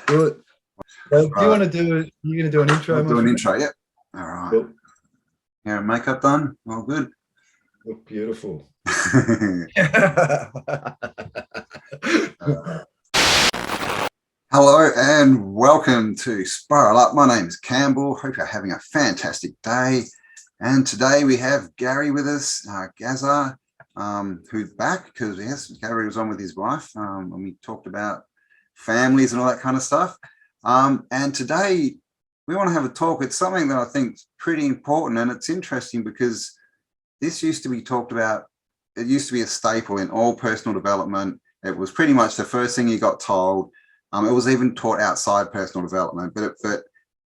Good. Well, do you Right. want to do it? You're going to do an intro, I'll my do an friend? intro. Yep. All right. Cool. Yeah, makeup done. All good. Look beautiful. Hello and welcome to Spiral Up. My name is Campbell. Hope you're having a fantastic day. And today we have Gary with us, Gazza, who's back because yes, Gary was on with his wife and we talked about families and all that kind of stuff. And today we want to have a talk. It's something that I think is pretty important, and it's interesting because this used to be talked about. It used to be a staple in all personal development. It was pretty much the first thing you got told. It was even taught outside personal development, but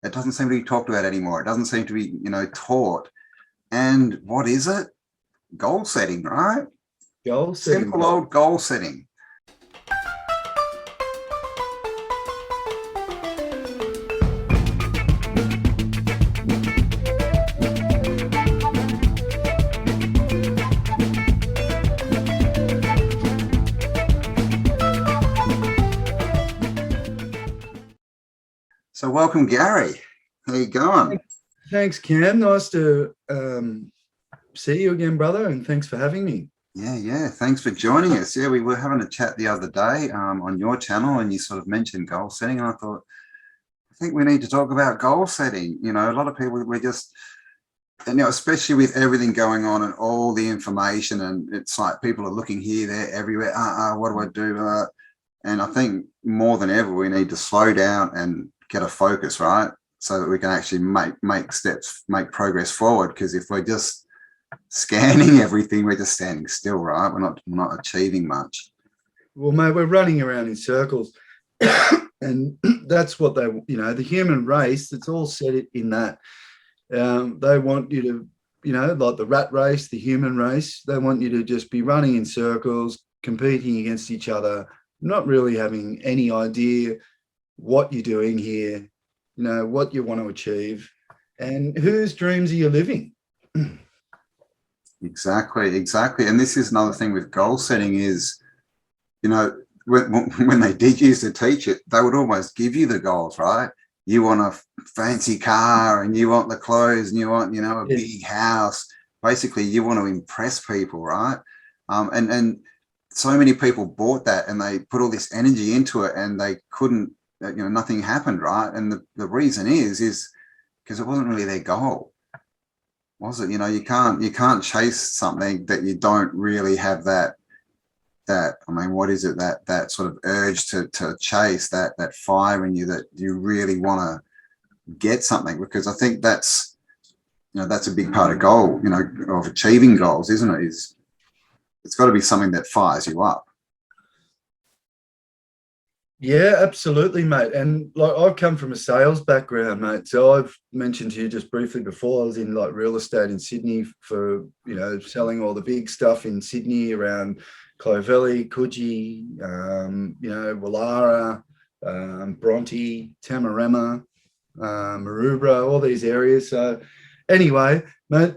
it doesn't seem to be talked about anymore. It doesn't seem to be, taught. And what is it? Goal setting, right? Goal setting. Simple old goal setting. So welcome, Gary. How you going? Thanks, Cam. Nice to see you again, brother, and thanks for having me. Yeah. Thanks for joining us. Yeah, we were having a chat the other day on your channel, and you sort of mentioned goal setting, and I thought, I think we need to talk about goal setting. A lot of people, we're just, especially with everything going on and all the information, and it's like people are looking here, there, everywhere. What do I do? And I think more than ever, we need to slow down and get a focus, right? So that we can actually make steps, make progress forward. Because if we're just scanning everything, we're just standing still, right? We're not achieving much. Well, mate, we're running around in circles. And that's what the human race, it's all set in that. They want you to, like the rat race, the human race, they want you to just be running in circles, competing against each other, not really having any idea what you're doing here, what you want to achieve, and whose dreams are you living? Exactly. And this is another thing with goal setting is, when they did used to teach it, they would almost give you the goals, right? You want a fancy car and you want the clothes and you want, a big house. Basically, you want to impress people, right? And so many people bought that and they put all this energy into it and they couldn't, nothing happened, right? And the reason is because it wasn't really their goal, was it? You can't chase something that you don't really have that what is it, that sort of urge to chase, that fire in you, that you really want to get something, because I think that's a big part of goal, of achieving goals, isn't it? It's got to be something that fires you up. Yeah, absolutely, mate. And like, I've come from a sales background, mate. So I've mentioned to you just briefly before, I was in like real estate in Sydney for, selling all the big stuff in Sydney around Clovelly, Coogee, Wallara, Bronte, Tamarama, Maroubra, all these areas. So anyway, mate,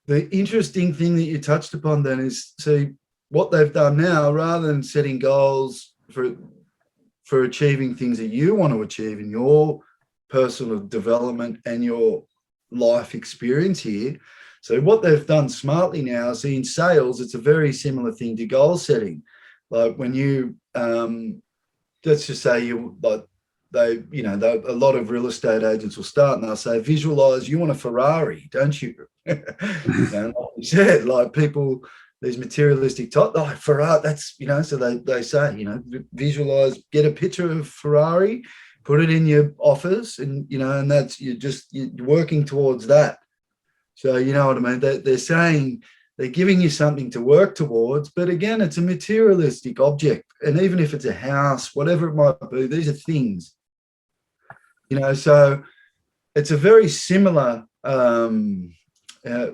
the interesting thing that you touched upon then is, see, what they've done now, rather than setting goals for achieving things that you want to achieve in your personal development and your life experience here. So what they've done smartly now is, in sales, it's a very similar thing to goal setting. Like when you, let's just say a lot of real estate agents will start and they'll say, visualize, you want a Ferrari, don't you? Like you said, like people, these materialistic type, like Ferrari, that's, so they say, visualize, get a picture of Ferrari, put it in your office, and, and that's, you're working towards that. So, you know what I mean? They're saying, they're giving you something to work towards, but again, it's a materialistic object. And even if it's a house, whatever it might be, these are things, so it's a very similar,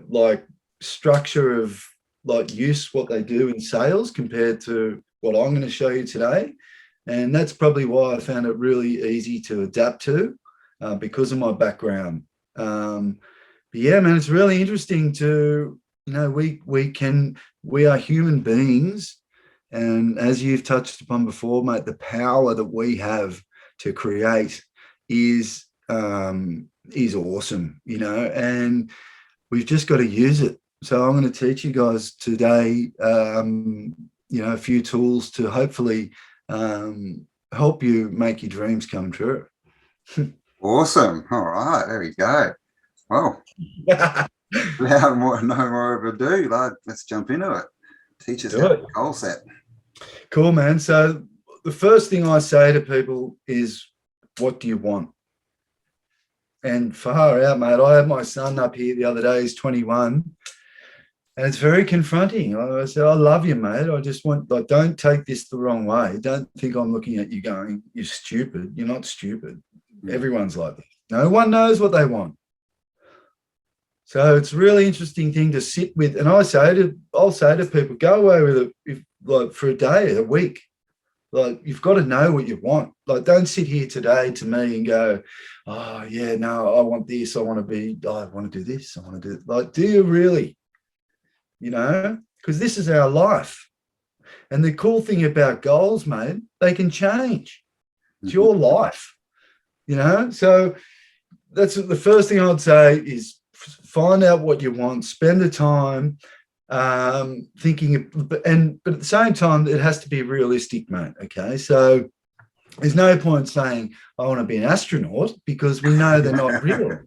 like structure of like use, what they do in sales compared to what I'm going to show you today. And that's probably why I found it really easy to adapt to, because of my background. But yeah, man, it's really interesting to, we are human beings. And as you've touched upon before, mate, the power that we have to create is awesome, you know, and we've just got to use it. So I'm going to teach you guys today, you know, a few tools to hopefully help you make your dreams come true. Awesome. All right, there we go. Well, without no more of ado, let's jump into it. Teach us how to goal set. Cool, man. So the first thing I say to people is, what do you want? And far out, mate, I had my son up here the other day. He's 21. And it's very confronting. I said, I love you, mate. I just want, like, don't take this the wrong way. Don't think I'm looking at you going, you're stupid. You're not stupid. Everyone's like this. No one knows what they want. So it's a really interesting thing to sit with. And I'll say to people, go away with it like for a day, a week. Like, you've got to know what you want. Like, don't sit here today to me and go, oh, yeah, no, I want this. I want to do this. I want to do, like, do you really? You know, because this is our life. And the cool thing about goals, mate, they can change. It's your life, you know. So that's the first thing I'd say is find out what you want, spend the time thinking, but at the same time, it has to be realistic, mate. Okay. So there's no point saying, I want to be an astronaut, because we know they're not real.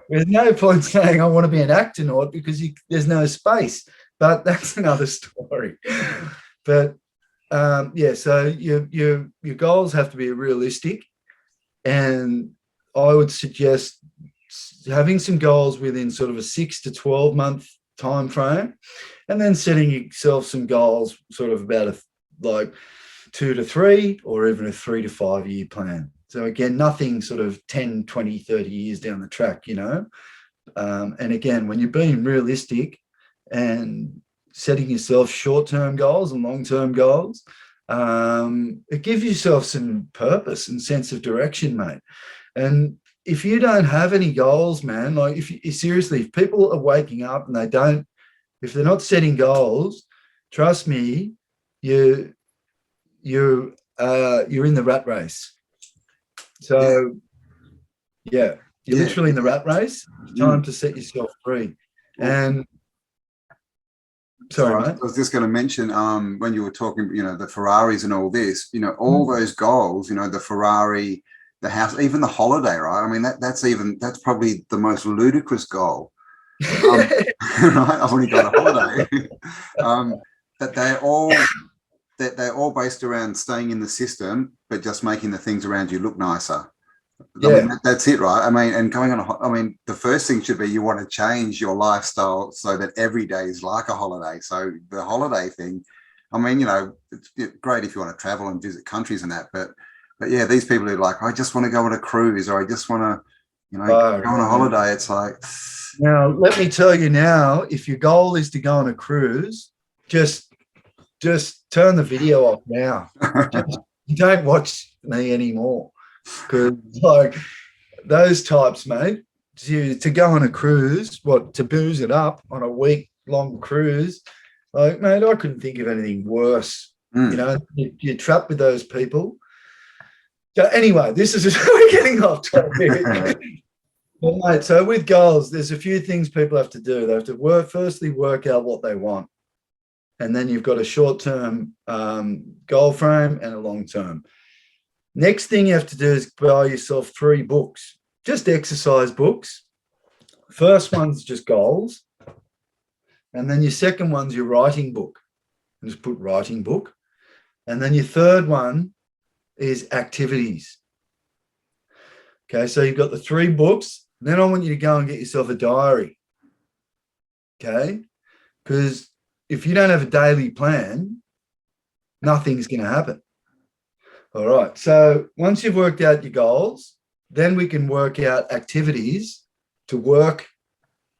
There's no point saying I want to be an actonaut, because there's no space. But that's another story. But yeah, so your goals have to be realistic, and I would suggest having some goals within sort of a 6 to 12 month time frame, and then setting yourself some goals sort of about like 2 to 3, or even a 3 to 5 year plan. So again, nothing sort of 10, 20, 30 years down the track, you know. And again, when you're being realistic and setting yourself short-term goals and long-term goals, it gives yourself some purpose and sense of direction, mate. And if you don't have any goals, man, like seriously, if people are waking up and if they're not setting goals, trust me, you're in the rat race. So yeah, you're literally in the rat race. It's time to set yourself free. And sorry, mate. I was just going to mention when you were talking, you know, the Ferraris and all this, you know, all those goals, you know, the Ferrari, the house, even the holiday, right? I mean, that's probably the most ludicrous goal. Right? I've only got a holiday. But they're all based around staying in the system, but just making the things around you look nicer. Yeah. I mean, that's it, right? I mean, and going on I mean, the first thing should be you want to change your lifestyle so that every day is like a holiday. So the holiday thing, I mean, you know, it's great if you want to travel and visit countries and that, but yeah, these people are like, I just want to go on a cruise, or I just want to, you know, go on a holiday. It's like, now let me tell you now, if your goal is to go on a cruise, just turn the video off now. Don't watch me anymore, because like those types, mate, to go on a cruise, to booze it up on a week-long cruise, like, mate, I couldn't think of anything worse. You know, you're trapped with those people. So anyway, this is we're getting off topic. Well, mate, so with goals, there's a few things people have to do. They have to firstly work out what they want. And then you've got a short-term goal frame and a long-term. Next thing you have to do is buy yourself 3 books, just exercise books. First one's just goals. And then your second one's your writing book. And just put writing book. And then your third one is activities. Okay, so you've got the 3 books. Then I want you to go and get yourself a diary. Okay, because if you don't have a daily plan, nothing's going to happen. All right. So once you've worked out your goals, then we can work out activities to work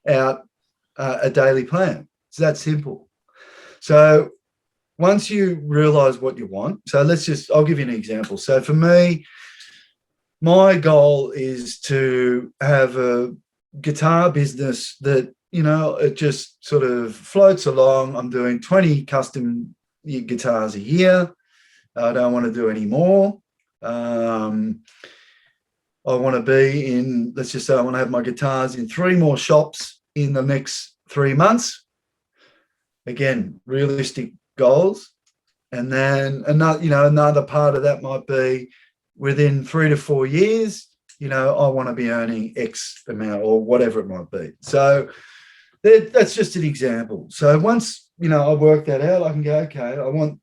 out a daily plan. It's that simple. So once you realize what you want, so I'll give you an example. So for me, my goal is to have a guitar business that, you know, it just sort of floats along. I'm doing 20 custom guitars a year. I don't want to do any more. I want to be in, let's just say I want to have my guitars in 3 more shops in the next 3 months. Again, realistic goals. And then another part of that might be within 3 to 4 years, I want to be earning X amount or whatever it might be. So that's just an example. So once, I work that out, I can go, okay, I want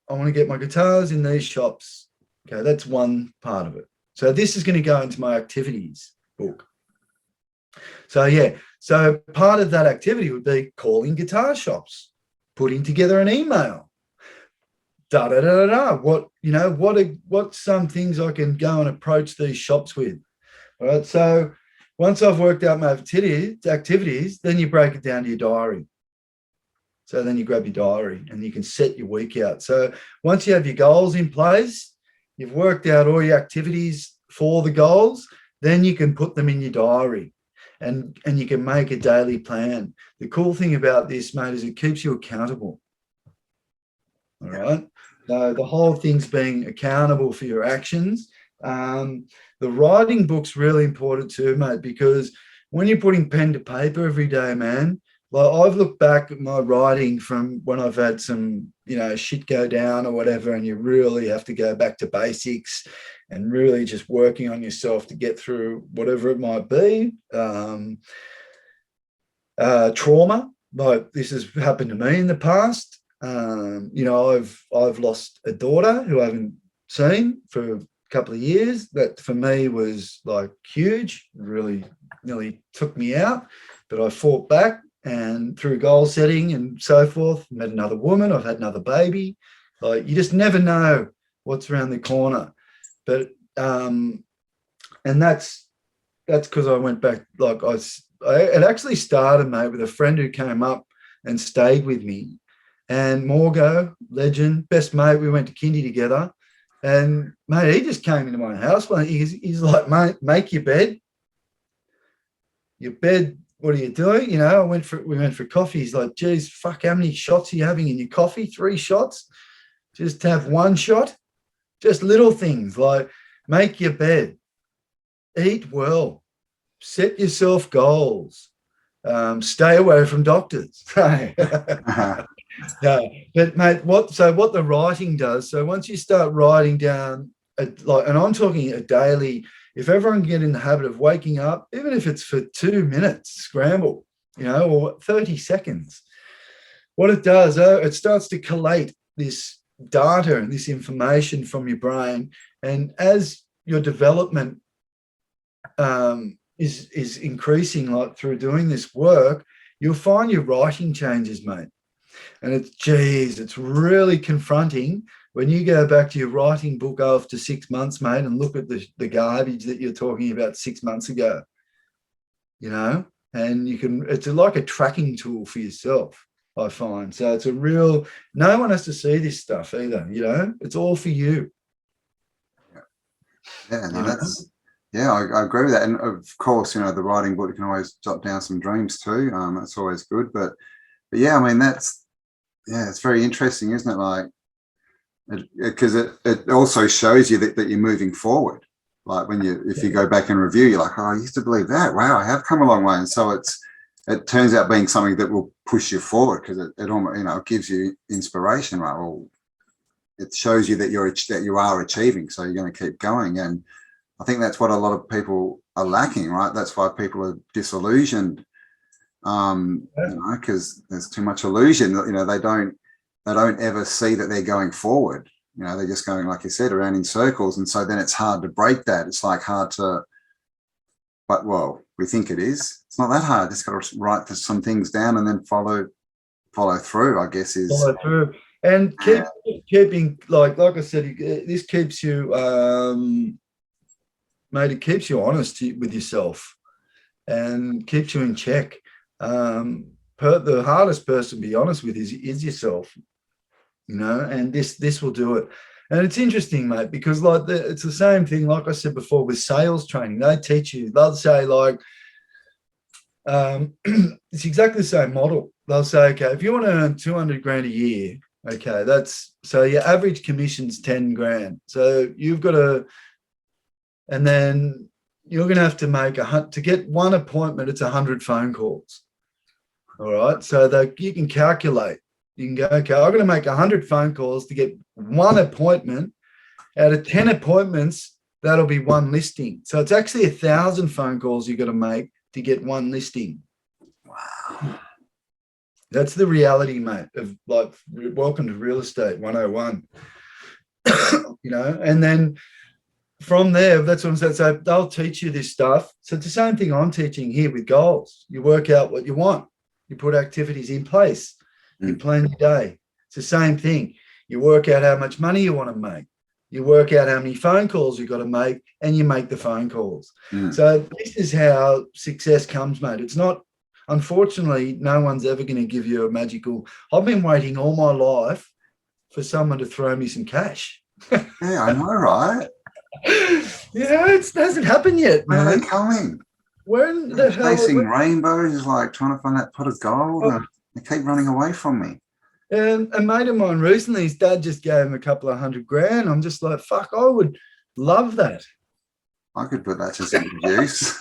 to get my guitars in these shops. Okay, that's one part of it. So this is going to go into my activities book. So yeah, so part of that activity would be calling guitar shops, putting together an email, what's some things I can go and approach these shops with. All right. So once I've worked out my activities, then you break it down to your diary. So then you grab your diary and you can set your week out. So once you have your goals in place, you've worked out all your activities for the goals, then you can put them in your diary and you can make a daily plan. The cool thing about this, mate, is it keeps you accountable. All right. So the whole thing's being accountable for your actions. The writing book's really important too, mate, because when you're putting pen to paper every day, man, like I've looked back at my writing from when I've had some, shit go down or whatever, and you really have to go back to basics and really just working on yourself to get through whatever it might be. Trauma, like this has happened to me in the past. I've lost a daughter who I haven't seen for a couple of years. That for me was like huge, really nearly took me out, but I fought back. And through goal setting and so forth, met another woman, I've had another baby. Like you just never know what's around the corner. But and that's because I went back, like it actually started, mate, with a friend who came up and stayed with me. And Morgo, legend, best mate, we went to kindy together. And mate, he just came into my house. He's like, mate, make your bed. Your bed, what are you doing? We went for coffee. He's like, geez, fuck, how many shots are you having in your coffee? 3 shots? Just have 1 shot? Just little things like make your bed, eat well, set yourself goals, stay away from doctors. No, but mate, what the writing does, so once you start writing down, and I'm talking a daily, if everyone can get in the habit of waking up, even if it's for 2 minutes, scramble, or 30 seconds, what it does, it starts to collate this data and this information from your brain. And as your development is increasing, like through doing this work, you'll find your writing changes, mate. And it's really confronting when you go back to your writing book after 6 months, mate, and look at the garbage that you're talking about 6 months ago, and it's like a tracking tool for yourself, I find. So it's no one has to see this stuff either, it's all for you. Yeah, no, I agree with that. And of course, the writing book, you can always jot down some dreams too. That's always good. But yeah, I mean, it's very interesting, isn't it? Like, because it also shows you that you're moving forward. Like if you go back and review, you're like, oh, I used to believe that. Wow, I have come a long way. And so it turns out being something that will push you forward, because it almost, it gives you inspiration, right? Well, it shows you that you are achieving, so you're going to keep going. And I think that's what a lot of people are lacking, right? That's why people are disillusioned, because there's too much illusion. They don't ever see that they're going forward. They're just going, like you said, around in circles. And so then it's hard to break that. It's like hard to, but well, we think it is. It's not that hard. Just got to write some things down and then follow through, I guess, is follow through. And keeping, like I said, this keeps you, mate, it keeps you honest with yourself and keeps you in check. The hardest person to be honest with is yourself, and this will do it. And it's interesting, mate, because it's the same thing, like I said before, with sales training. They teach you, they'll say like, it's exactly the same model. They'll say, okay, if you want to earn 200 grand a year, Okay, so your average commission's 10 grand. So you've got to, and then you're going to have to make to get one appointment, it's 100 phone calls. All right. So that you can calculate, you can go, okay, I'm going to make 100 phone calls to get one appointment. Out of 10 appointments, that'll be one listing. So it's actually 1,000 phone calls you've got to make to get one listing. Wow. That's the reality, mate, of like, welcome to real estate 101. And then from there, that's what I'm saying. So they'll teach you this stuff. So it's the same thing I'm teaching here with goals. You work out what you want. You put activities in place. You plan your day. It's the same thing. You work out how much money you want to make. You work out how many phone calls you've got to make, and you make the phone calls. So this is how success comes, mate. It's not, unfortunately, no one's ever going to give you a magical, I've been waiting all my life for someone to throw me some cash. Yeah, I know, right? It hasn't happened yet, man. When are they coming? When the hell? Chasing rainbows is like trying to find that pot of gold. And they keep running away from me. And a mate of mine recently, his dad just gave him a couple of $100 grand. I'm just like, fuck, I would love that. I could put that to some juice.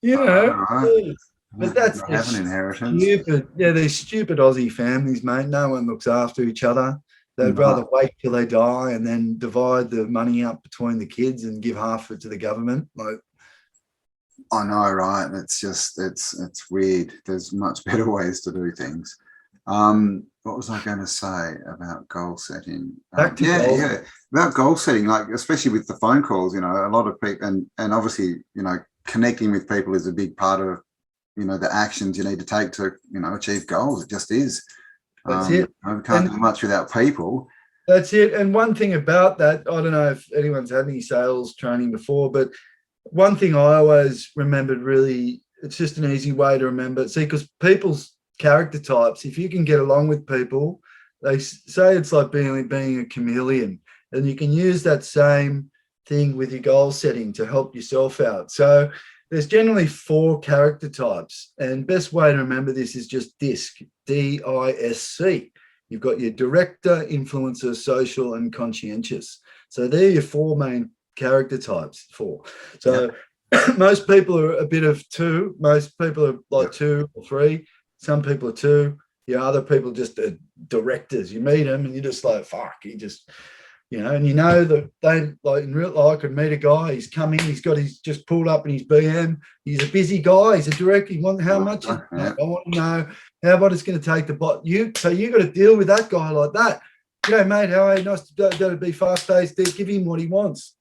Right. But that's have an inheritance. Stupid. Yeah, they're stupid Aussie families, mate. No one looks after each other. They'd rather wait till they die and then divide the money up between the kids and give half of it to the government. Like, I know, right? It's just, it's weird. There's much better ways to do things. What was I going to say about goal setting? About goal setting, like especially with the phone calls, a lot of people, and obviously, connecting with people is a big part of, the actions you need to take to, achieve goals. It just is. That's it. We can't do much without people. That's it. And one thing about that, I don't know if anyone's had any sales training before, but one thing I always remembered, really, it's just an easy way to remember. See, because people's character types, if you can get along with people, they say it's like being a chameleon, and you can use that same thing with your goal setting to help yourself out. So there's generally 4 character types, and best way to remember this is just DISC, D-I-S-C. You've got your director, influencer, social, and conscientious. So they're your 4 main character types. 4. So most people are a bit of 2. Most people are like 2 or 3. Some people are 2. Other people just are directors. You meet them and you're just like, fuck, he just, and that they, like, in real life, I could meet a guy, he's coming, he's just pulled up in his BM, he's a busy guy, he's a director, he wants, how much? I want to know, how about it's going to take the bot? So you got to deal with that guy like that. Mate, how are you? Nice to be fast-paced, give him what he wants.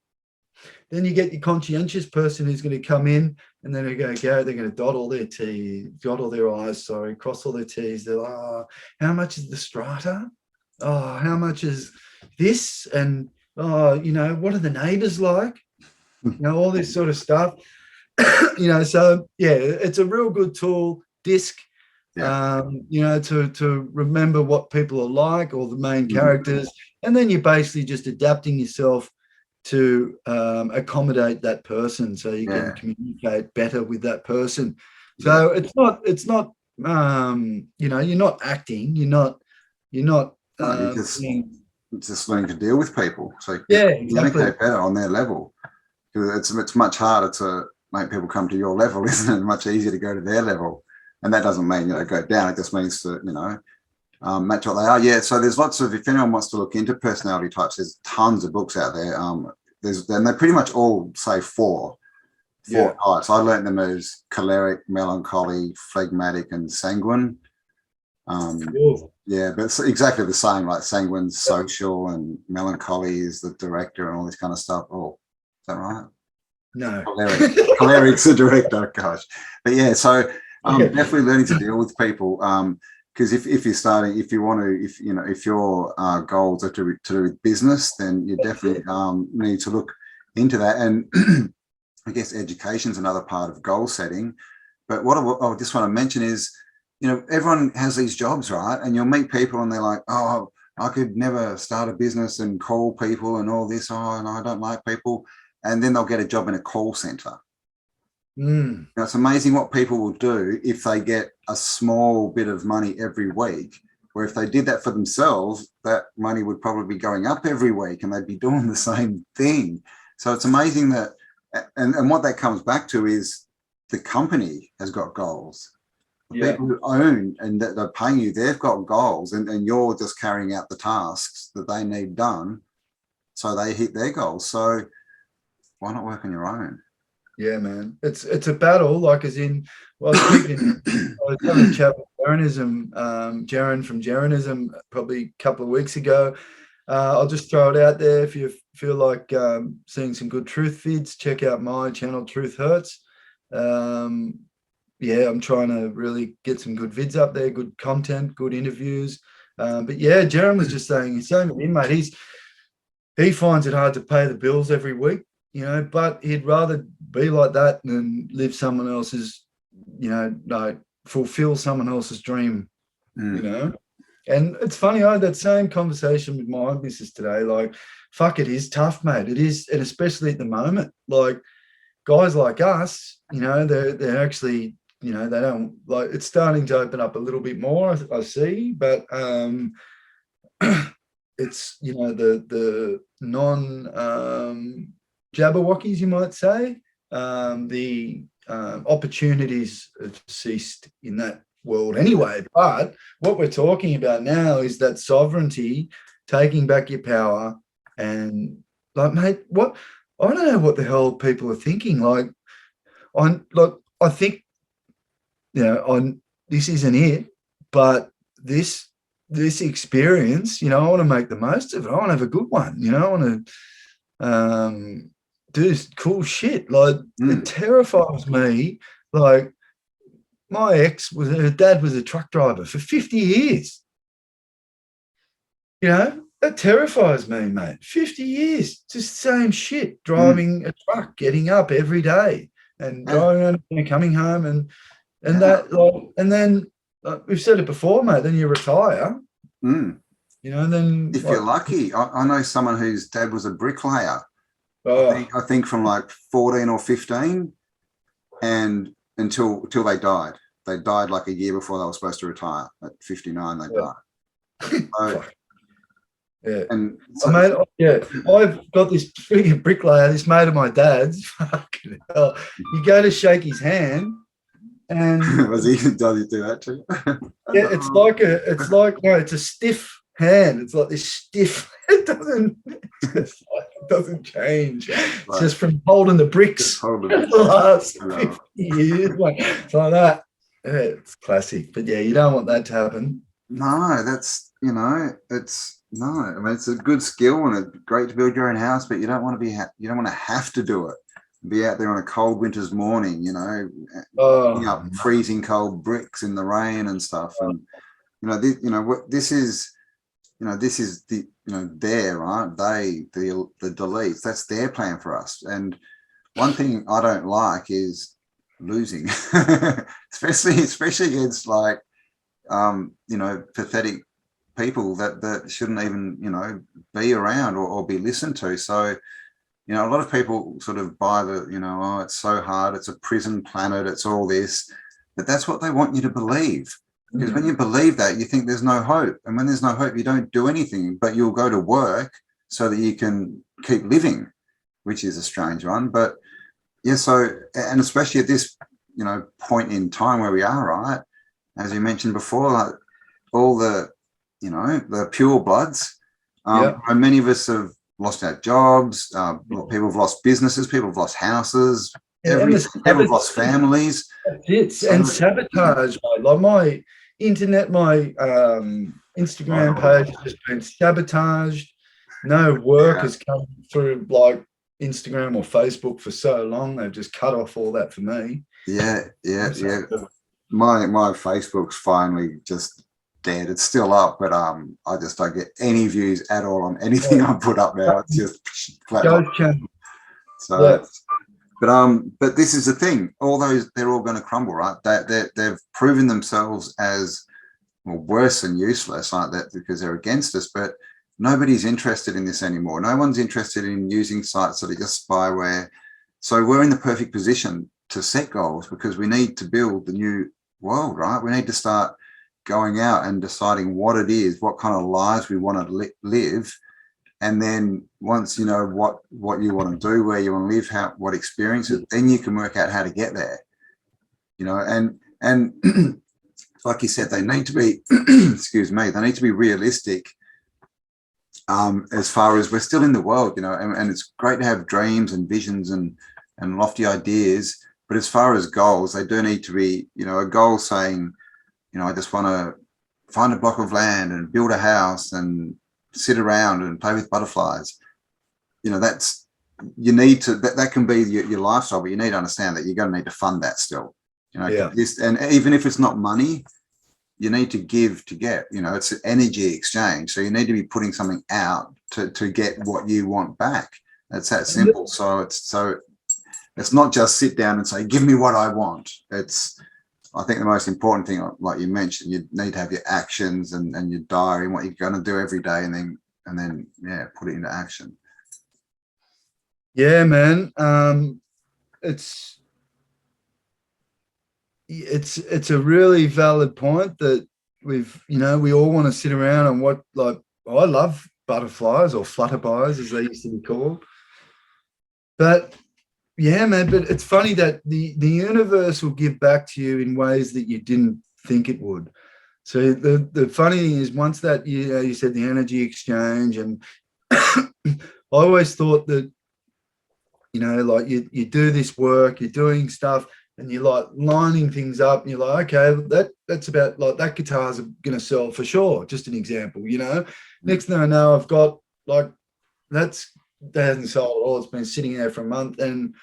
Then you get your conscientious person who's going to come in, and then they're going to dot all their T's, dot all their I's, cross all their T's. They're like, how much is the strata? How much is this? And, what are the neighbors like? All this sort of stuff. So, it's a real good tool, DISC, to remember what people are like, or the main characters. And then you're basically just adapting yourself to accommodate that person, so you can communicate better with that person. So it's not you're not acting, just learning to deal with people, so exactly, communicate better on their level. Because it's much harder to make people come to your level, isn't it? Much easier to go to their level, and that doesn't mean go down. It just means to match what they are. So there's lots of, if anyone wants to look into personality types, there's tons of books out there. And they pretty much all say four types. I learned them as choleric, melancholy, phlegmatic, and sanguine. But it's exactly the same. Like sanguine's social, and melancholy is the director, and all this kind of stuff. Oh, is that right? No, choleric's the director. Gosh, but definitely learning to deal with people. Because if you're starting, if your goals are to do with business, then you definitely need to look into that. And I guess education's another part of goal setting. But what I just want to mention is, everyone has these jobs, right? And you'll meet people and they're like, oh, I could never start a business and call people and all this. Oh, and I don't like people. And then they'll get a job in a call center. It's amazing what people will do if they get a small bit of money every week Where if they did that for themselves, that money would probably be going up every week and they'd be doing the same thing. So it's amazing that, and what that comes back to is the company has got goals. The people who own and that they're paying you, they've got goals, and you're just carrying out the tasks that they need done so they hit their goals. So why not work on your own? Yeah, man. It's a battle, like as in, well, I was having a chat with Jaron from Jaronism probably a couple of weeks ago. I'll just throw it out there. If you feel like seeing some good truth vids, check out my channel, Truth Hurts. Yeah, I'm trying to really get some good vids up there, good content, good interviews. But yeah, Jaron was just saying, same with him, mate. He finds it hard to pay the bills every week, you know, but he'd rather be like that than live someone else's, you know, like fulfill someone else's dream, you know. And it's funny, I had that same conversation with my missus today. Like, fuck, it is tough, mate. It is, and especially at the moment, like guys like us, you know, they're actually, you know, they don't like, it's starting to open up a little bit more, I see, but it's, you know, the non Jabberwockies, you might say, the opportunities have ceased in that world anyway. But what we're talking about now is that sovereignty, taking back your power, and like, mate, what, I don't know what the hell people are thinking. Like, I think, you know, this isn't it, but this experience, you know, I want to make the most of it. I want to have a good one, you know. I want to do cool shit. Like, it terrifies me. Like, my her dad was a truck driver for 50 years. You know, that terrifies me, mate. 50 years, just the same shit, driving a truck, getting up every day and driving around and coming home and that, like, and then we've said it before, mate, then you retire, you know, and then if you're lucky. I know someone whose dad was a bricklayer. I think from like 14 or 15 and until they died. They died like a year before they were supposed to retire. At 59 they died. So, yeah. And so, mate, I've got this freaking bricklayer, this mate of my dad's. Fucking hell. You go to shake his hand, and does he do that too? Yeah, it's a stiff hand. It's like this stiff. It doesn't change. It's just from holding the bricks for the last 50 years. It's like that. Yeah, it's classic. But yeah, you don't want that to happen. No, that's, you know, I mean, it's a good skill and it's great to build your own house, but you don't want to have to do it. Be out there on a cold winter's morning, you know, picking up freezing cold bricks in the rain and stuff. And this is the, you know, there, right? The deletes, that's their plan for us. And one thing I don't like is losing, especially against like, you know, pathetic people that shouldn't even, you know, be around or be listened to. So, you know, a lot of people sort of buy the, you know, oh, it's so hard, it's a prison planet, it's all this, but that's what they want you to believe. Because when you believe that, you think there's no hope. And when there's no hope, you don't do anything, but you'll go to work so that you can keep living, which is a strange one. But yeah, so, and especially at this, you know, point in time where we are, right? As you mentioned before, like all the, you know, the pure bloods, and many of us have lost our jobs, people have lost businesses, people have lost houses, people have lost families. And sabotage, mate. Like my internet, my Instagram page has just been sabotaged. No work has come through like Instagram or Facebook for so long. They've just cut off all that for me. Yeah. My Facebook's finally just dead. It's still up, but I just don't get any views at all on anything I put up now. It's just flat. So but this is the thing, all those, they're all going to crumble, right? They've proven themselves as, well, worse than useless like that, because they're against us. But nobody's interested in this anymore. No one's interested in using sites that are just spyware. So we're in the perfect position to set goals, because we need to build the new world, right? We need to start going out and deciding what it is, what kind of lives we want to live. And then once you know what you want to do, where you want to live, what experiences, then you can work out how to get there. You know, and like you said, they need to be, excuse me, they need to be realistic. As far as we're still in the world, you know, and it's great to have dreams and visions and lofty ideas, but as far as goals, they do need to be, you know, a goal saying, you know, I just want to find a block of land and build a house and sit around and play with butterflies. You know, you need to, that can be your lifestyle, but you need to understand that you're going to need to fund that still, you know, and even if it's not money, you need to give to get, you know, it's an energy exchange. So you need to be putting something out to get what you want back. It's that simple. So it's not just sit down and say, give me what I want. I think the most important thing, like you mentioned, you need to have your actions and your diary and what you're going to do every day, and then put it into action. Yeah, man. It's a really valid point that we all want to sit around and I love butterflies, or flutterbys as they used to be called. But yeah, man, but it's funny that the universe will give back to you in ways that you didn't think it would. So the funny thing is, once that, you said the energy exchange, and I always thought that, you know, like you do this work, you're doing stuff, and you're like lining things up, and you're like, okay, that's about, like, that guitar's going to sell for sure. Just an example, you know. Next thing I know, I've got, like, that hasn't sold at all. It's been sitting there for a month, and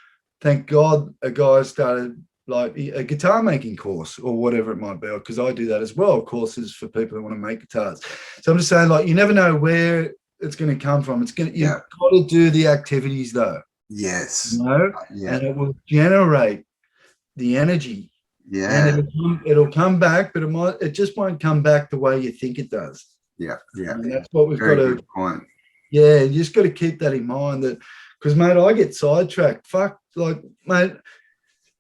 thank God a guy started like a guitar making course or whatever it might be, because I do that as well, courses for people who want to make guitars. So I'm just saying, like, you never know where it's going to come from. You've got to do the activities though. Yes. You know? And it will generate the energy. Yeah. And it'll come back, but it just won't come back the way you think it does. Yeah. Yeah. And that's what we've Very got to. Good point. Yeah, you just got to keep that in mind, that, because, mate, I get sidetracked. Fuck, like, mate,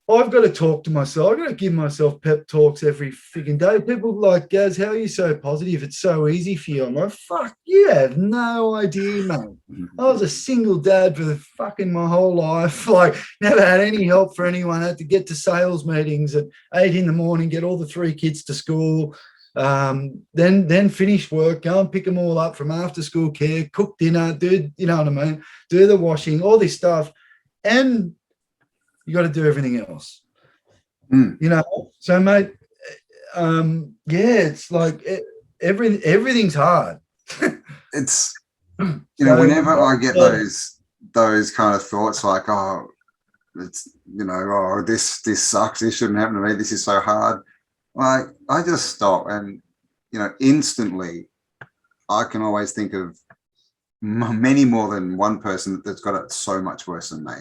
I've got to talk to myself. I've got to give myself pep talks every freaking day. People like, Gaz, how are you so positive? It's so easy for you. I'm like, fuck, you have no idea, mate. I was a single dad for my whole life. Like, never had any help for anyone. I had to get to sales meetings at 8 a.m, get all the 3 kids to school. Then finish work, go and pick them all up from after school care, cook dinner, do, you know what I mean, do the washing, all this stuff, and you got to do everything else. You know. So, mate, it's like everything's hard. It's, you know, whenever I get those kind of thoughts, like, oh, it's, you know, oh, this sucks, this shouldn't happen to me, this is so hard, like, I just stop, and, you know, instantly I can always think of many more than one person that's got it so much worse than me.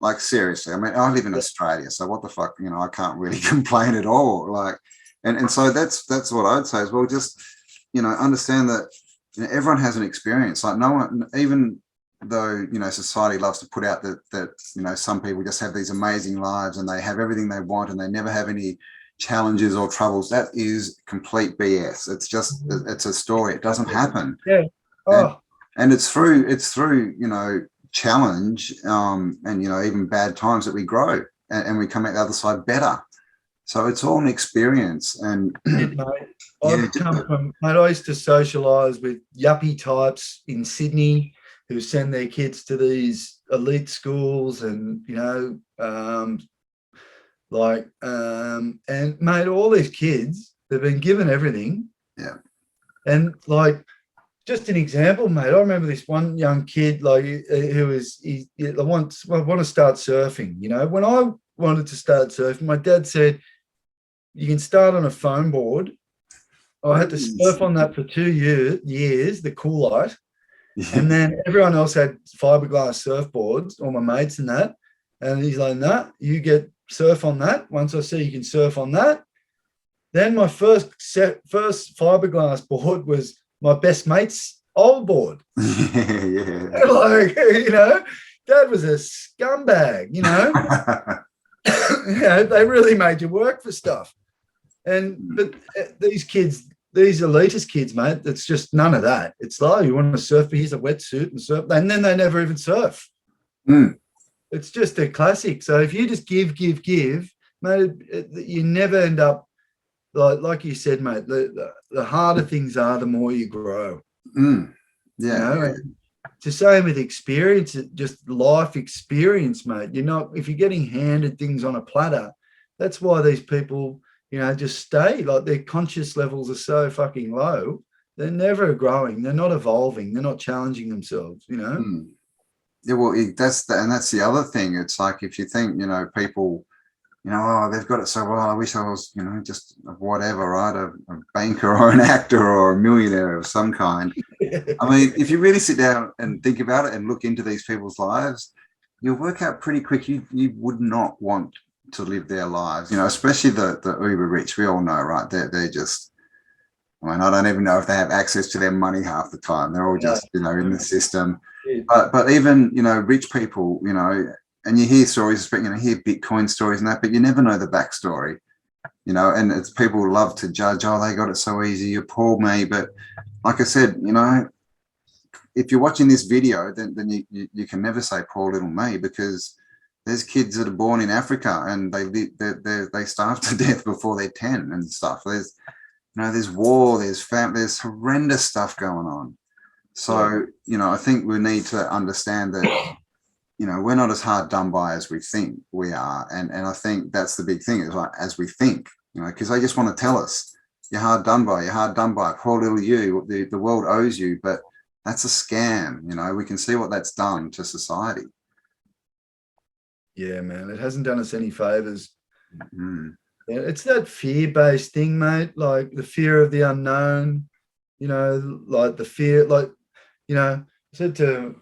Like, seriously, I mean, I live in Australia, so what the fuck, you know, I can't really complain at all. Like, and so that's what I'd say as well. Just, you know, understand that, you know, everyone has an experience. Like, no one, even though, you know, society loves to put out that, you know, some people just have these amazing lives and they have everything they want and they never have any challenges or troubles. That is complete BS. It's just, it's a story. It doesn't happen. Yeah. Oh. And it's through, you know, challenge and, you know, even bad times that we grow and we come out the other side better. So it's all an experience. And mate, I used to socialize with yuppie types in Sydney who send their kids to these elite schools, and, you know, and, mate, all these kids, they've been given everything. Yeah. And, like, just an example, mate, I remember this one young kid, like, who was, I want to start surfing. You know, when I wanted to start surfing, my dad said, you can start on a foam board. I had to surf on that for 2 years, the Cool Light. And then everyone else had fiberglass surfboards, all my mates and that. And he's like, nah, you get surf on that. Once I see you can surf on that. Then my first fiberglass board was my best mate's old board. Yeah. Like, you know, Dad was a scumbag, you know. You know, they really made you work for stuff. But these kids, these elitist kids, mate, it's just none of that. It's like, you want to surf, here's a wetsuit and surf, and then they never even surf. It's just a classic. So if you just give, mate, you never end up, like you said, mate, the harder things are, the more you grow. Yeah. You know? It's the same with experience, just life experience, mate. You're not, if you're getting handed things on a platter, that's why these people, you know, just stay, like their conscious levels are so fucking low. They're never growing. They're not evolving. They're not challenging themselves, you know? Yeah, well, that's the other thing. It's like, if you think, you know, people, you know, oh, they've got it so well, I wish I was, you know, just whatever, right? A banker or an actor or a millionaire of some kind. I mean, if you really sit down and think about it and look into these people's lives, you'll work out pretty quick you would not want to live their lives, you know, especially the uber rich. We all know, right? They're just, I mean, I don't even know if they have access to their money half the time. They're all just, you know, in the system. But even, you know, rich people, you know, and you hear stories, you know, hear Bitcoin stories and that, but you never know the backstory, you know, and it's people love to judge, oh, they got it so easy, you're poor me. But like I said, you know, if you're watching this video, then you can never say poor little me, because there's kids that are born in Africa and they starve to death before they're 10 and stuff. There's, you know, there's war, there's horrendous stuff going on. So, you know, I think we need to understand that, you know, we're not as hard done by as we think we are. And I think that's the big thing, is like, as we think, you know, because they just want to tell us, you're hard done by, poor little you, the world owes you. But that's a scam. You know, we can see what that's done to society. Yeah, man, it hasn't done us any favors. Yeah, it's that fear-based thing, mate, like the fear of the unknown, you know, like the fear, like, you know, I said to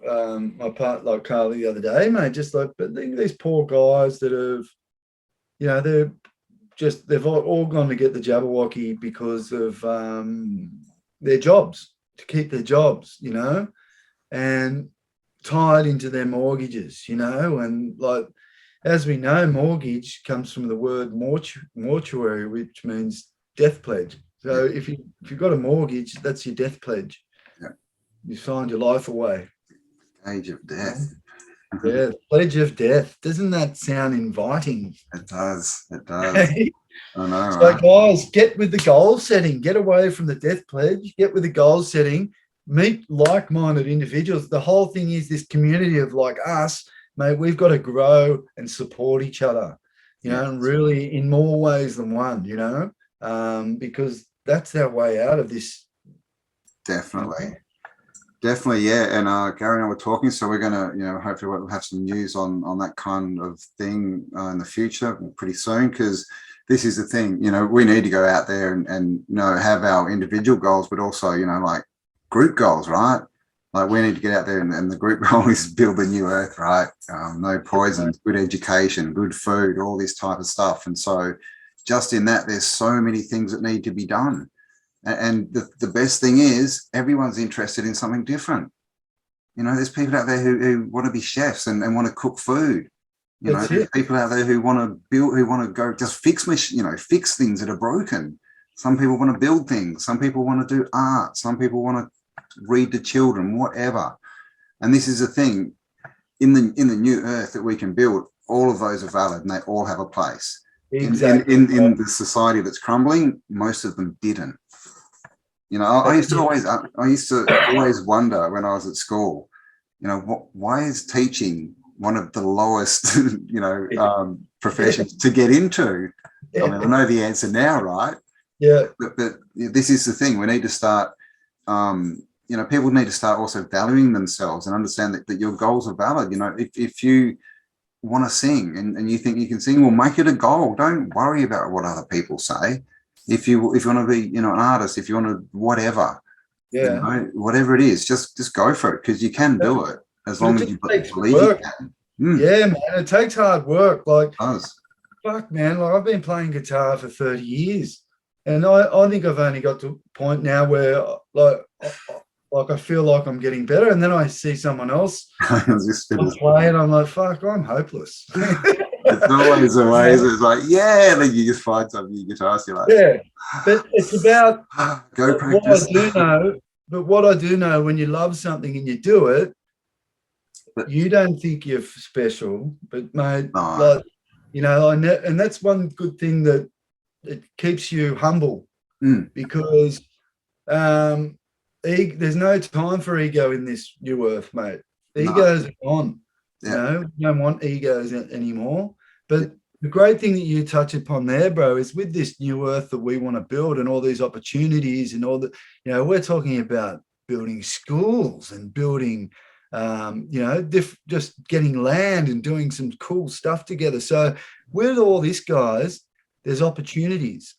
my part, like Carly the other day, mate, just like, but think of these poor guys that have, you know, they've all gone to get the Jabberwocky because of their jobs, to keep their jobs, you know, and tied into their mortgages, you know, and like, as we know, mortgage comes from the word mortuary, which means death pledge. So if you've got a mortgage, that's your death pledge. You signed your life away. Age of death. Yeah, pledge of death. Doesn't that sound inviting? It does. It does. I know. So, guys, get with the goal setting. Get away from the death pledge. Get with the goal setting. Meet like-minded individuals. The whole thing is this community of like us, mate. We've got to grow and support each other, you know, and really in more ways than one, you know, because that's our way out of this. Definitely. Definitely, yeah. And Gary and I were talking, so we're gonna, you know, hopefully we'll have some news on that kind of thing in the future pretty soon, because this is the thing, you know, we need to go out there and you know, have our individual goals, but also, you know, like group goals, right? Like we need to get out there, and the group goal is build the new earth, right? No poisons, good education, good food, all this type of stuff. And so just in that, there's so many things that need to be done. And the best thing is everyone's interested in something different. You know, there's people out there who want to be chefs and want to cook food. You know, there's people out there who want to build, who want to go just fix things that are broken. Some people want to build things. Some people want to do art. Some people want to read to children, whatever. And this is the thing, in the new earth that we can build, all of those are valid and they all have a place. Exactly. In the society that's crumbling, most of them didn't. You know, I used to always wonder when I was at school, you know, why is teaching one of the lowest, you know, professions to get into? I mean, I know the answer now, right? Yeah. But this is the thing. We need to start, you know, people need to start also valuing themselves and understand that your goals are valid. You know, if you want to sing and you think you can sing, well, make it a goal. Don't worry about what other people say. If you want to be, you know, an artist, if you want to whatever, you know, whatever it is, just go for it, because you can do it as long as you believe you can. Yeah, man, it takes hard work. Like, fuck, man, like I've been playing guitar for 30 years, and I think I've only got to a point now where like like I feel like I'm getting better, and then I see someone else play, and I'm like, fuck, I'm hopeless. It's always amazing. It's like, yeah, and then you just find something you get to ask you like, yeah. But it's about go practice. What I do know, when you love something and you do it, you don't think you're special, but mate, like, you know, and that's one good thing, that it keeps you humble, because there's no time for ego in this new earth, mate. Ego's gone. You know, we don't want egos anymore. But the great thing that you touch upon there, bro, is with this new earth that we want to build, and all these opportunities and all that, you know, we're talking about building schools and building, you know, just getting land and doing some cool stuff together. So with all this, guys, there's opportunities.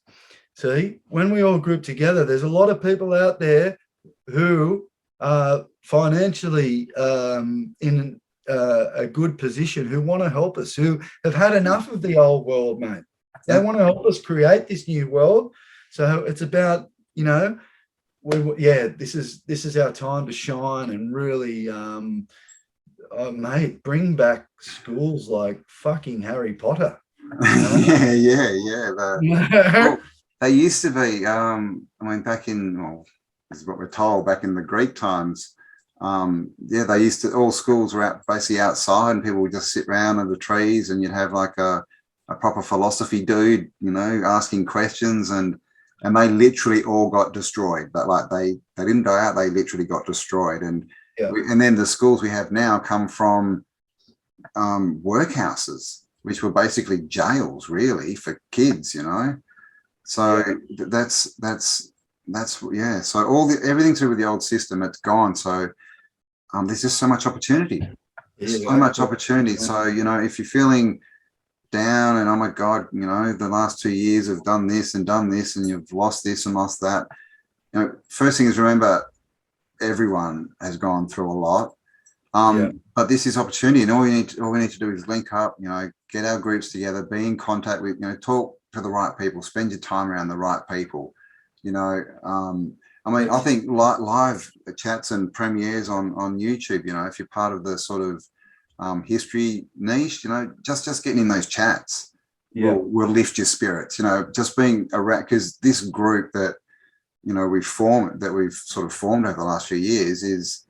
See, when we all group together, there's a lot of people out there who are financially in a good position, who want to help us, who have had enough of the old world, mate. They want to help us create this new world. So it's about, you know, this is our time to shine and really, mate, bring back schools like fucking Harry Potter. Well, they used to be, I mean, back in, well, this is what we're told, back in the Greek times, they used to, all schools were basically outside, and people would just sit around under trees, and you'd have like a proper philosophy dude, you know, asking questions, and they literally all got destroyed. But like they didn't die out, they literally got destroyed. And and then the schools we have now come from workhouses, which were basically jails really for kids, you know. So that's so everything to do with the old system, it's gone. So there's just so much opportunity. So much opportunity. So, you know, if you're feeling down and, oh my God, you know, the last 2 years have done this and you've lost this and lost that, you know, first thing is, remember, everyone has gone through a lot. But this is opportunity, and all we need to do is link up, you know, get our groups together, be in contact with, you know, talk to the right people, spend your time around the right people, you know. I mean, I think live chats and premieres on YouTube, you know, if you're part of the sort of history niche, you know, just getting in those chats will lift your spirits, you know, just being around, because this group that, you know, we've sort of formed over the last few years is,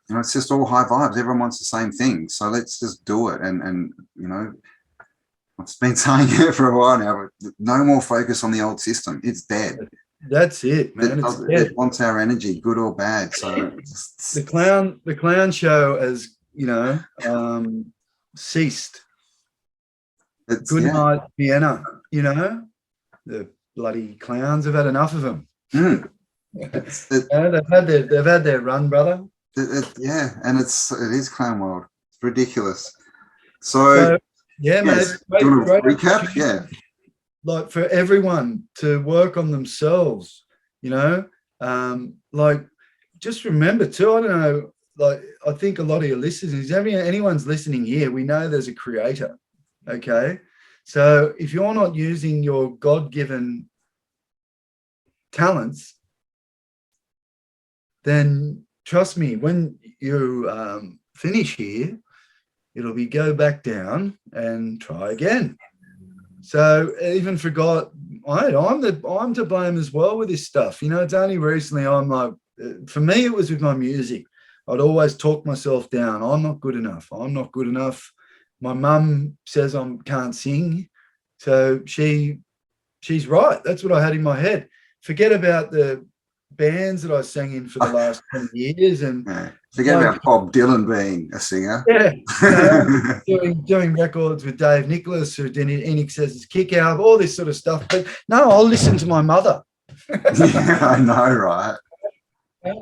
you know, it's just all high vibes. Everyone wants the same thing. So let's just do it. And you know, I've been saying it for a while now, but no more focus on the old system. It's dead. That's it, man. It wants our energy, good or bad. So the clown show has, you know, ceased. Good night, Vienna. You know, the bloody clowns have had enough of them. They've had their run, brother. And it is clown world. It's ridiculous. So mate. Do you want to recap? Yeah. Like, for everyone to work on themselves, you know, like, just remember too, I don't know, like, I think a lot of your listeners, anyone's listening here, we know there's a creator. Okay. So if you're not using your God-given talents, then trust me, when you finish here, it'll be go back down and try again. So even forgot, I'm to blame as well with this stuff. You know, it's only recently I'm like, for me, it was with my music. I'd always talk myself down. I'm not good enough. I'm not good enough. My mum says I can't sing. So she's right. That's what I had in my head. Forget about the bands that I sang in for the last 10 years. And forget about Bob Dylan being a singer. Doing records with Dave Nicholas, who did INXS's Kick Out, all this sort of stuff. But no, I'll listen to my mother. I know, right?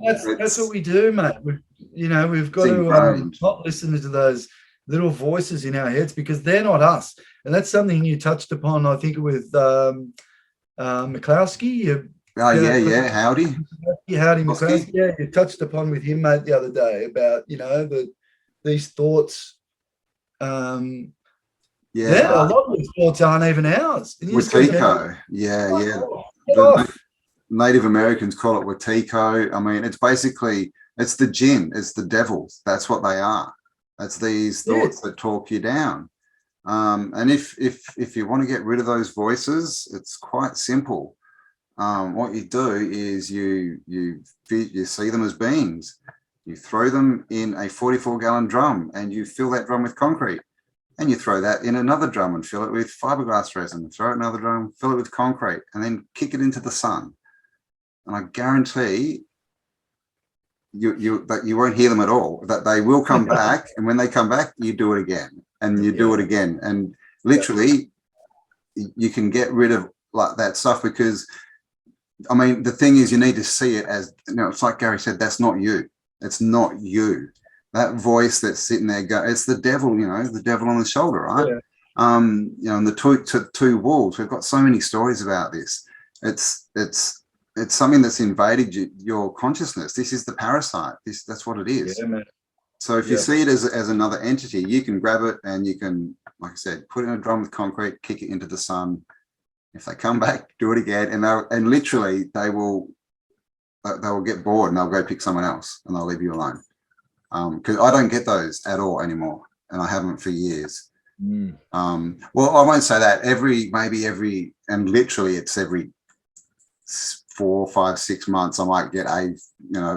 That's what we do, mate. We've got to not listen to those little voices in our heads, because they're not us. And that's something you touched upon, I think, with McCloskey. Howdy McCloskey. Yeah, you touched upon with him, mate, the other day about, you know, these thoughts. A lot of these thoughts aren't even ours. Withico, Native Americans call it Withico. I mean, it's basically, it's the jinn, it's the devils. That's what they are. That's these thoughts that talk you down. And if you want to get rid of those voices, it's quite simple. What you do is you see them as beings. You throw them in a 44-gallon drum and you fill that drum with concrete. And you throw that in another drum and fill it with fiberglass resin. Throw it in another drum, fill it with concrete, and then kick it into the sun. And I guarantee that you won't hear them at all. That they will come back, and when they come back, you do it again, and you do it again, and literally, you can get rid of like that stuff because, I mean, the thing is, you need to see it as, you know, it's like Gary said, that's not you. It's not you. That voice that's sitting there, it's the devil, you know, the devil on the shoulder, right? Yeah. You know, and the two wolves. We've got so many stories about this. It's something that's invaded your consciousness. This is the parasite. That's what it is. Yeah, man. So if you see it as another entity, you can grab it and you can, like I said, put it in a drum with concrete, kick it into the sun. If they come back, do it again, and literally they will get bored and they'll go pick someone else and they'll leave you alone. Because I don't get those at all anymore, and I haven't for years. Well, I won't say that. And literally it's every 4, 5, 6 months, I might get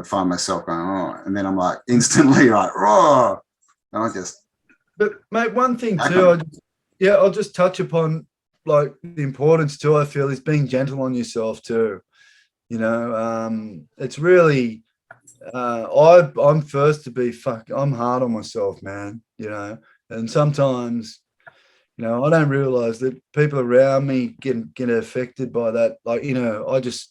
find myself going, oh, and then I'm like instantly like, oh, and I just. But mate, one thing too, I'll just touch upon like the importance too, I feel, is being gentle on yourself too. You know, it's really, I'm first to be I'm hard on myself, man, you know, and sometimes, you know, I don't realize that people around me get affected by that. Like, you know, I guess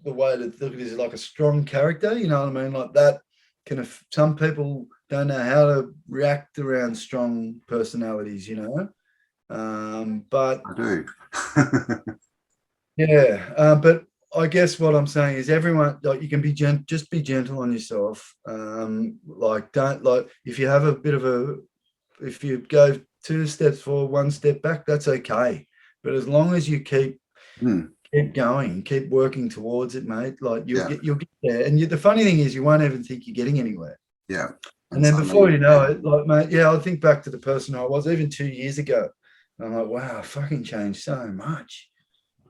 the way to look at it is like a strong character, you know what I mean? Like that some people don't know how to react around strong personalities, you know? But I do. Yeah. But I guess what I'm saying is everyone, like, you can be just be gentle on yourself. Like, don't, like, if you have a bit of if you go 2 steps forward, 1 step back, that's okay. But as long as you keep going, keep working towards it, mate, like you'll get there. And the funny thing is, you won't even think you're getting anywhere. Yeah. And then before you know it, like, mate, I think back to the person I was even 2 years ago. And I'm like, wow, I fucking changed so much.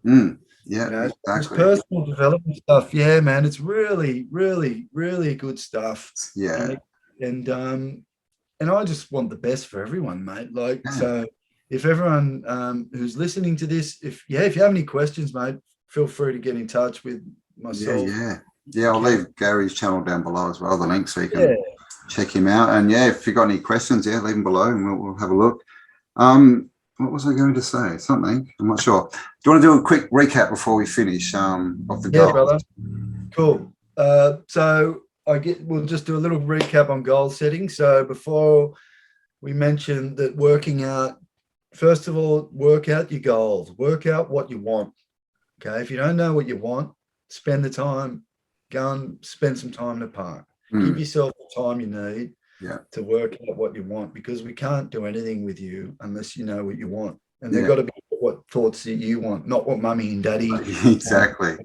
Yeah, you know, exactly. Personal development stuff. Yeah, man, it's really, really, really good stuff. Yeah. And I just want the best for everyone, mate. Like, so if everyone who's listening to this, if you have any questions, mate, feel free to get in touch with myself. Yeah, I'll leave Gary's channel down below as well, the link, so you can check him out. And if you've got any questions, leave them below and we'll have a look. What was I going to say? Something, I'm not sure. Do you want to do a quick recap before we finish of the goals? Brother. Cool. So we'll just do a little recap on goal setting. So before we mentioned that working out, first of all, work out your goals, work out what you want. Okay. If you don't know what you want, spend the time, go and spend some time in the park. Give yourself the time you need to work out what you want, because we can't do anything with you unless you know what you want. And they've got to be what thoughts that you want, not what mummy and daddy. Exactly.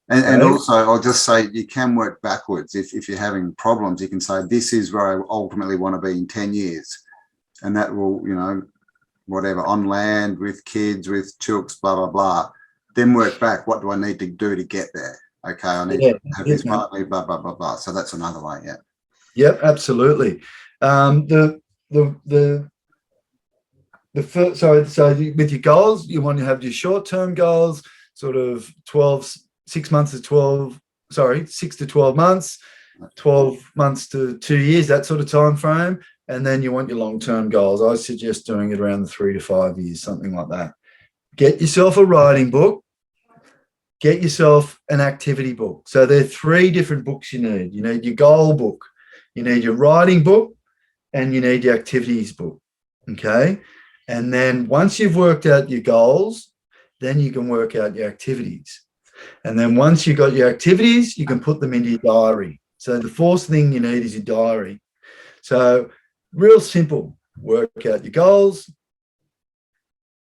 And also, I'll just say, you can work backwards. If you're having problems, you can say, this is where I ultimately want to be in 10 years. And that will, you know, whatever, on land, with kids, with chooks, blah, blah, blah. Then work back. What do I need to do to get there? Okay, I need to have this partly, blah, blah, blah, blah. So that's another way, Yep, absolutely. So with your goals, you want to have your short-term goals, sort of 6 to 12 months, 12 months to 2 years, that sort of time frame. And then you want your long-term goals. I suggest doing it around the 3 to 5 years, something like that. Get yourself a writing book. Get yourself an activity book. So there are 3 different books you need. You need your goal book, you need your writing book, and you need your activities book. Okay. And then once you've worked out your goals, then you can work out your activities. And then once you've got your activities, you can put them into your diary. So the 4th thing you need is your diary. So real simple, work out your goals,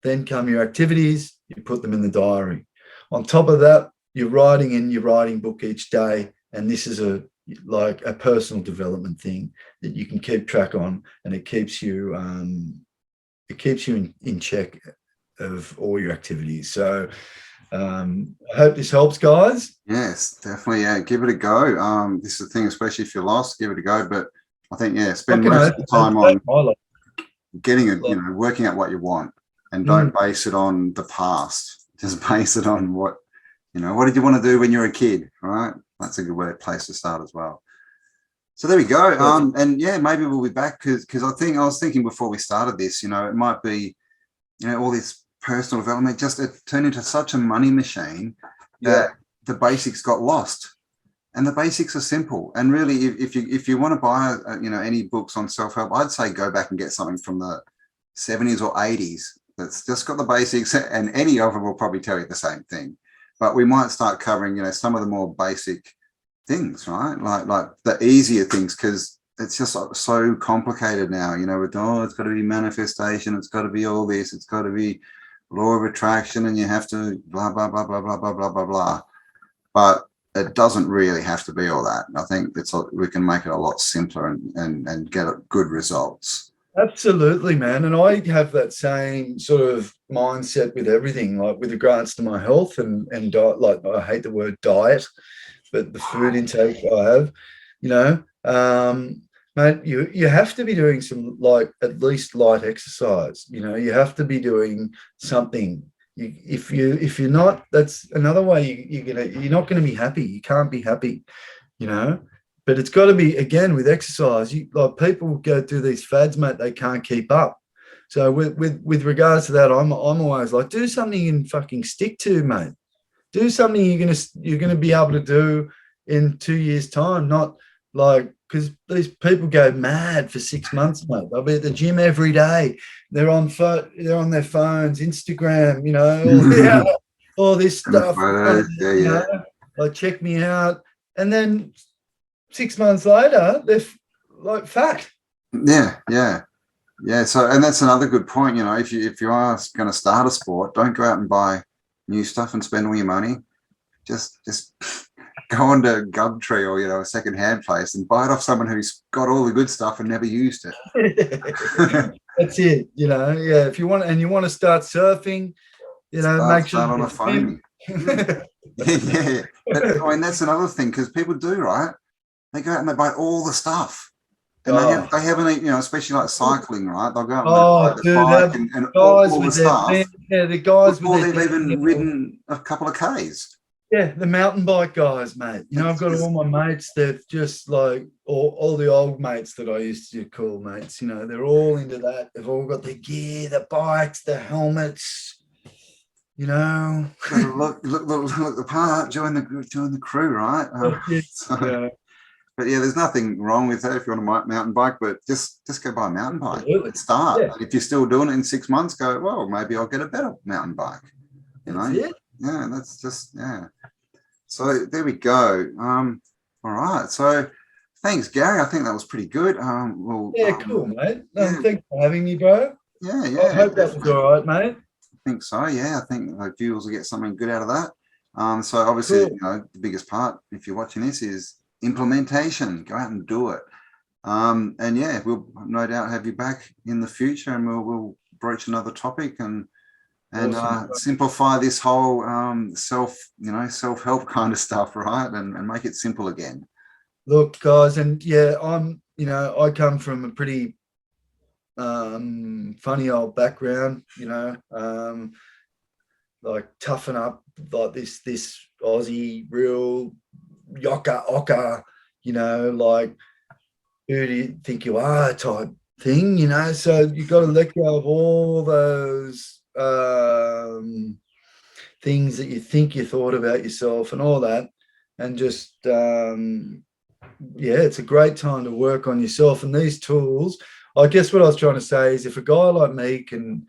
then come your activities, you put them in the diary. on top of that, you're writing in your writing book each day, and this is like a personal development thing that you can keep track on, and it keeps you in check of all your activities. So I hope this helps, guys. Yes, definitely. Yeah, give it a go. This is the thing, especially if you're lost, give it a go. But I think, yeah, spend most of the time on getting it, working out what you want, and don't base it on the past. Just base it on what did you want to do when you were a kid, right? That's a good place to start as well. So there we go. And yeah, maybe we'll be back because I was thinking before we started this, it might be, all this personal development it turned into such a money machine that the basics got lost. And the basics are simple. And really, if you want to buy, any books on self-help, I'd say go back and get something from the 70s or 80s that's just got the basics, and any of them will probably tell you the same thing. But we might start covering, some of the more basic things, right? Like the easier things, because it's just so complicated now, with, it's got to be manifestation, it's got to be all this, it's got to be law of attraction, and you have to blah, blah, blah, blah, blah, blah, blah, blah, blah. But it doesn't really have to be all that. I think we can make it a lot simpler and get good results. Absolutely, man. And I have that same sort of mindset with everything, like with regards to my health and diet. Like, I hate the word diet, but the food intake I have, mate, you have to be doing some, like, at least light exercise. You have to be doing something. If you're not, that's another way you're not going to be happy. You can't be happy, But it's got to be, again, with exercise. Like, people go through these fads, mate, they can't keep up. So with regards to that, I'm always like, do something you can fucking stick to, mate. Do something you're gonna be able to do in 2 years' time. Not like, because these people go mad for 6 months, mate. They'll be at the gym every day. They're on their phones, Instagram, all this stuff. Like, check me out, and then 6 months later, they're like fat. Yeah. So, and that's another good point. If you are going to start a sport, don't go out and buy new stuff and spend all your money. Just go on to Gumtree or a secondhand place and buy it off someone who's got all the good stuff and never used it. That's it. Yeah. If you want to start surfing, make sure start on a phone. Yeah. But, that's another thing, because people do, right? They go out and they buy all the stuff, and they haven't, especially like cycling, right? They'll go out and buy the bike and all the stuff. The guys before they've even ridden a couple of Ks. Yeah, the mountain bike guys, mate. I've got all my mates. They're just like all the old mates that I used to call mates. They're all into that. They've all got their gear, the bikes, the helmets. Look the part, join the crew, right? But yeah, there's nothing wrong with that if you want a mountain bike, but just go buy a mountain bike. Let's start. Yeah. If you're still doing it in 6 months, go, well, maybe I'll get a better mountain bike. Yeah, that's just, So there we go. All right. So thanks, Gary. I think that was pretty good. Cool, mate. Thanks for having me, bro. Yeah. I hope that was all right, mate. I think so. Yeah, I think the viewers will get something good out of that. So obviously, the biggest part, if you're watching this, is implementation. Go out and do it. And we'll no doubt have you back in the future, and we'll broach another topic and simplify this whole self-help kind of stuff, right? And make it simple again. Look, guys, and I come from a pretty funny old background, like toughen up, like this Aussie real yoka, like, who do you think you are type thing, so you've got to let go of all those things that you think you thought about yourself and all that, and just it's a great time to work on yourself. And these tools, I guess what I was trying to say is, if a guy like me can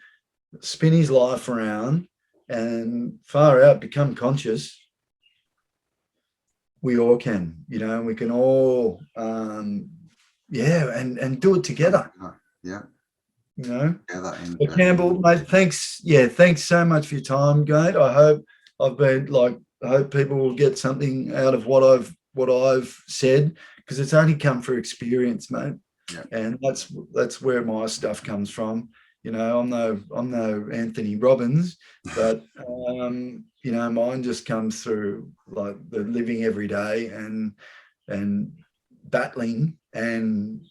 spin his life around and far out become conscious, we all can, we can all and do it together. But Cambell, mate, thanks so much for your time, mate. I hope I've been like, I hope people will get something out of what I've said, because it's only come through experience, mate. Yeah. And that's where my stuff comes from. You know, I'm no Anthony Robbins, but you know, mine just comes through like the living every day and battling and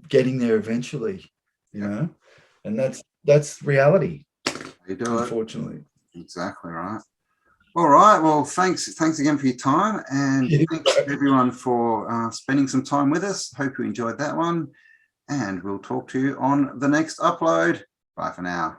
getting there eventually, you know, and that's reality, You do it. unfortunately. Exactly right. All right. Well, thanks again for your time, and thanks everyone for spending some time with us. Hope you enjoyed that one, and we'll talk to you on the next upload. Bye for now.